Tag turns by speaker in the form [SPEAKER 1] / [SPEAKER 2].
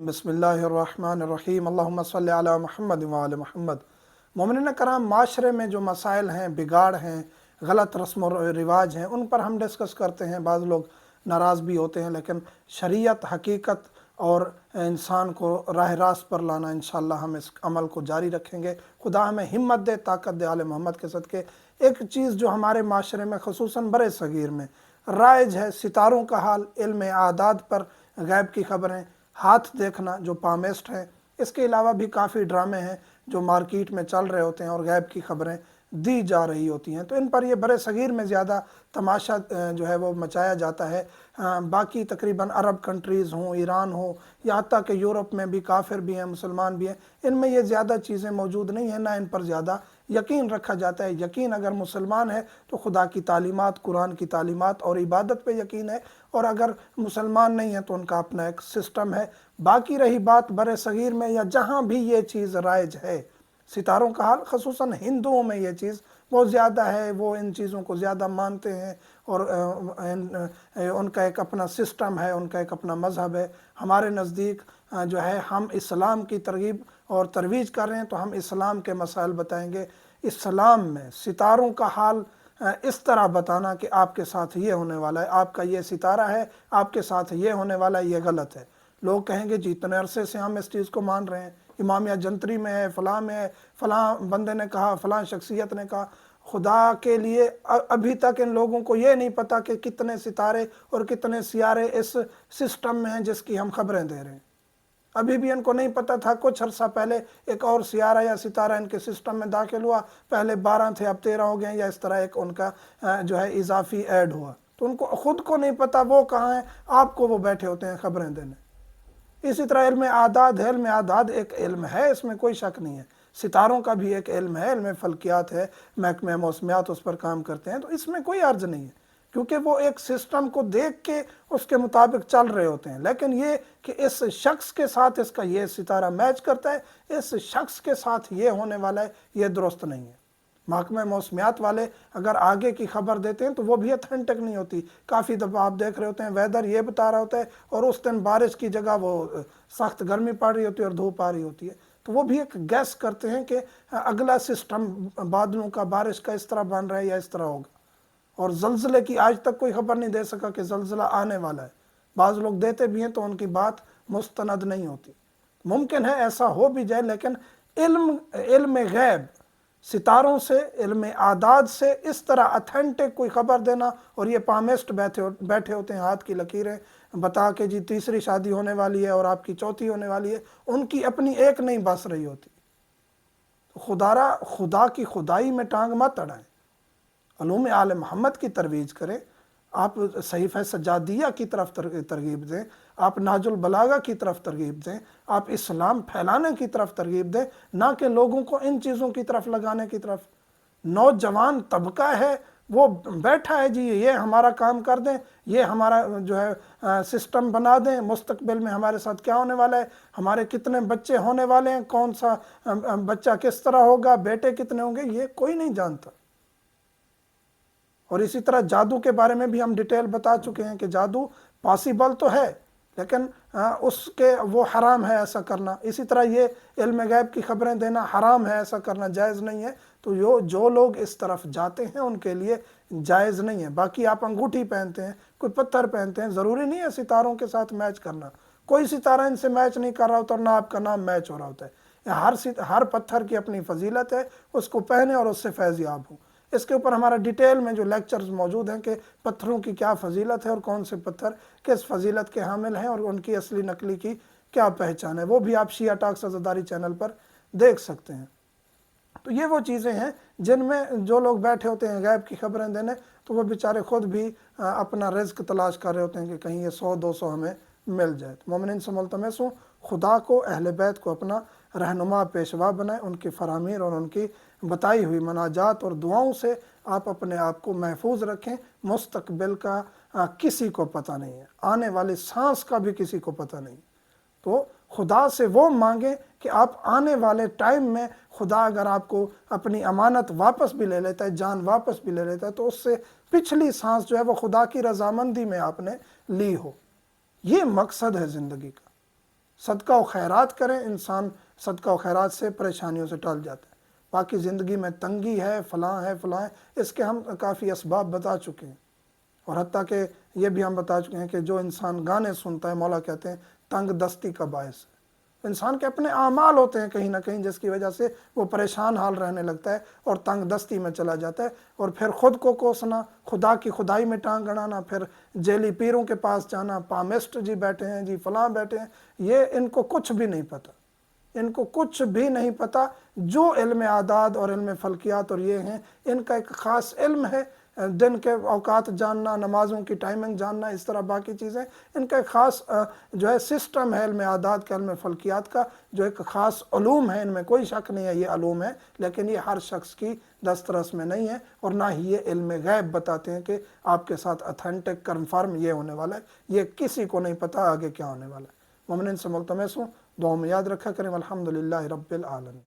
[SPEAKER 1] बिस्मिल्लाहिर्रहमानिर्रहीम अल्लाहुम्मा सल्लि अला मुहम्मद व आले मुहम्मद। मोमिनीन कराम, माशरे में जो मसाइल हैं, बिगाड़ हैं, गलत रस्म और रिवाज हैं, उन पर हम डिस्कस करते हैं। बाज़ लोग नाराज़ भी होते हैं, लेकिन शरीयत, हकीकत और इंसान को राह रास्त पर लाना, इंशाअल्लाह हम इस अमल को जारी रखेंगे। खुदा हमें हिम्मत दे, ताकत दे। आले मोहम्मद के सदक़े एक चीज़ जो हमारे माशरे में ख़ुसूसन बड़े सगीर में राइज है, सितारों का हाल, इल्म आदाद पर गैब की खबरें, हाथ देखना जो पामेस्ट है। इसके अलावा भी काफ़ी ड्रामे हैं जो मार्केट में चल रहे होते हैं और गैब की खबरें दी जा रही होती हैं। तो इन पर ये बड़े सगीर में ज़्यादा तमाशा जो है वो मचाया जाता है। बाकी तकरीबन अरब कंट्रीज़ हों, ईरान हो, या हत्ता कि यूरोप में भी काफिर भी हैं, मुसलमान भी हैं, इनमें ये ज़्यादा चीज़ें मौजूद नहीं हैं, ना इन पर ज़्यादा यकीन रखा जाता है। यकीन अगर मुसलमान है तो खुदा की तालीमात, कुरान की तालीमात और इबादत पे यकीन है, और अगर मुसलमान नहीं है तो उनका अपना एक सिस्टम है। बाकी रही बात बड़े सगीर में या जहाँ भी ये चीज़ राइज है, सितारों का हाल, ख़ुसूसन हिंदुओं में ये चीज़ बहुत ज़्यादा है। वो इन चीज़ों को ज़्यादा मानते हैं और उनका एक अपना सिस्टम है, उनका एक अपना मज़हब है। हमारे नज़दीक जो है, हम इस्लाम की तरगीब और तरवीज कर रहे हैं, तो हम इस्लाम के मसाइल बताएंगे। इस्लाम में सितारों का हाल इस तरह बताना कि आपके साथ ये होने वाला है, आपका ये सितारा है, आपके साथ ये होने वाला है, ये गलत है। लोग कहेंगे जी इतने अरसे से हम इस चीज़ को मान रहे हैं, इमामिया जंतरी में है, फ़लाँ में है, फ़लाँ बंदे ने कहा, फ़लाँ शख्सियत ने कहा। खुदा के लिए अभी तक इन लोगों को ये नहीं पता कि कितने सितारे और कितने सियारे इस सिस्टम में हैं जिसकी हम खबरें दे रहे हैं। अभी भी इनको नहीं पता था। कुछ अर्सा पहले एक और सियारा या सितारा इनके सिस्टम में दाखिल हुआ, पहले 12 थे, अब 13 हो गए, या इस तरह एक उनका जो है इजाफी ऐड हुआ। तो उनको खुद को नहीं पता वो कहाँ है, आपको वो बैठे होते हैं खबरें देने। इसी तरह इल्म आदाद है, इल्म आदाद एक इल्म है, इसमें कोई शक नहीं है। सितारों का भी एक इल्म है, इल्म फल्कियात है, महकमे मौसमियात उस पर काम करते हैं, तो इसमें कोई अर्ज नहीं है, क्योंकि वो एक सिस्टम को देख के उसके मुताबिक चल रहे होते हैं। लेकिन ये कि इस शख्स के साथ इसका ये सितारा मैच करता है, इस शख्स के साथ ये होने वाला है, ये दुरुस्त नहीं है। महकमे मौसमियात वाले अगर आगे की खबर देते हैं तो वो भी अथेंटिक नहीं होती। काफ़ी दफ़ा आप देख रहे होते हैं वेदर ये बता रहा होता है और उस दिन बारिश की जगह वो सख्त गर्मी पड़ रही होती है और धूप आ रही होती है। तो वो भी एक गैस करते हैं कि अगला सिस्टम बादलों का, बारिश का इस तरह बन रहा है या इस तरह होगा। और ज़लज़ले की आज तक कोई खबर नहीं दे सका कि ज़लज़ला आने वाला है। बाज़ लोग देते भी हैं तो उनकी बात मुस्तनद नहीं होती। मुमकिन है ऐसा हो भी जाए, लेकिन इल्म गैब, सितारों से, इल्म आदाद से इस तरह अथेंटिक कोई खबर देना, और ये पामेस्ट बैठे होते हैं, हाथ की लकीरें बता के जी तीसरी शादी होने वाली है और आपकी चौथी होने वाली है, उनकी अपनी एक नहीं बस रही होती। तो खुदा की खुदाई में टांग मत अड़ाएं, अलूम आले मोहम्मद की तरवीज करें। आप सहीफ़ा सजादिया की तरफ तरगीब दें, आप नाजुल बलागा की तरफ तरगीब दें, आप इस्लाम फैलाने की तरफ तरगीब दें, ना कि लोगों को इन चीज़ों की तरफ लगाने की तरफ। नौजवान तबका है वो बैठा है जी, ये हमारा काम कर दें, ये हमारा जो है सिस्टम बना दें, मुस्तकबिल में हमारे साथ क्या होने वाला है, हमारे कितने बच्चे होने वाले हैं, कौन सा बच्चा किस तरह होगा, बेटे कितने होंगे, ये कोई नहीं जानता। और इसी तरह जादू के बारे में भी हम डिटेल बता चुके हैं कि जादू पॉसिबल तो है, लेकिन उसके वो हराम है ऐसा करना। इसी तरह ये इल्म गैब की खबरें देना हराम है, ऐसा करना जायज़ नहीं है। तो जो लोग इस तरफ जाते हैं उनके लिए जायज़ नहीं है। बाकी आप अंगूठी पहनते हैं, कोई पत्थर पहनते हैं, ज़रूरी नहीं है सितारों के साथ मैच करना। कोई सितारा इनसे मैच नहीं कर रहा होता और ना आपका नाम मैच हो रहा होता है। हर पत्थर की अपनी फजीलत है, उसको पहने और उससे फैज़ याब हो। इसके ऊपर हमारा डिटेल में जो लेक्चर्स मौजूद हैं कि पत्थरों की क्या फजीलत है और कौन से पत्थर किस फजीलत के हामिल हैं और उनकी असली नकली की क्या पहचान है, वो भी आप शिया टॉक्स अज़ादारी चैनल पर देख सकते हैं। तो ये वो चीज़ें हैं जिनमें जो लोग बैठे होते हैं गैब की खबरें देने, तो वो बेचारे खुद भी अपना रिज़्क तलाश कर रहे होते हैं कि कहीं ये 100-200 हमें मिल जाए। तो मोमिनीन से मुल्तमस हूँ, खुदा को, अहले बैत को अपना रहनुमा पेशवा बनाए, उनकी फरामीर और उनकी बताई हुई मनाजात और दुआओं से आप अपने आप को महफूज रखें। मुस्तकबिल का किसी को पता नहीं है, आने वाली सांस का भी किसी को पता नहीं। तो खुदा से वो मांगें कि आप आने वाले टाइम में, खुदा अगर आपको अपनी अमानत वापस भी ले लेता है, जान वापस भी ले लेता है, तो उससे पिछली सांस जो है वो खुदा की रजामंदी में आपने ली हो। ये मकसद है ज़िंदगी का। صدقہ و خیرات کریں، انسان صدقہ و خیرات سے پریشانیوں سے ٹل جاتا ہے۔ باقی زندگی میں تنگی ہے، فلاں ہے، فلاں ہے، اس کے ہم کافی اسباب بتا چکے ہیں، اور حتیٰ کہ یہ بھی ہم بتا چکے ہیں کہ جو انسان گانے سنتا ہے، مولا کہتے ہیں تنگ دستی کا باعث ہے۔ انسان کے اپنے اعمال ہوتے ہیں کہیں نہ کہیں جس کی وجہ سے وہ پریشان حال رہنے لگتا ہے اور تنگ دستی میں چلا جاتا ہے، اور پھر خود کو کوسنا، خدا کی خدائی میں ٹانگ اڑانا، پھر جیلی پیروں کے پاس جانا، پامسٹ جی بیٹھے ہیں جی، فلاں بیٹھے ہیں، یہ ان کو کچھ بھی نہیں پتہ، ان کو کچھ بھی نہیں پتہ۔ جو علم اعداد اور علم فلکیات اور یہ ہیں، ان کا ایک خاص علم ہے، دن کے اوقات جاننا، نمازوں کی ٹائمنگ جاننا، اس طرح باقی چیزیں، ان کا ایک خاص جو ہے سسٹم ہے علم اعداد کا، علم فلکیات کا، جو ایک خاص علوم ہے، ان میں کوئی شک نہیں ہے یہ علوم ہے، لیکن یہ ہر شخص کی دسترس میں نہیں ہے، اور نہ ہی یہ علم غیب بتاتے ہیں کہ آپ کے ساتھ اتھینٹک کنفرم یہ ہونے والا ہے، یہ کسی کو نہیں پتہ آگے کیا ہونے والا ہے۔ مومنین سے ملتمس ہوں، دعاؤں میں یاد رکھا کریں۔ الحمدللہ رب العالمین۔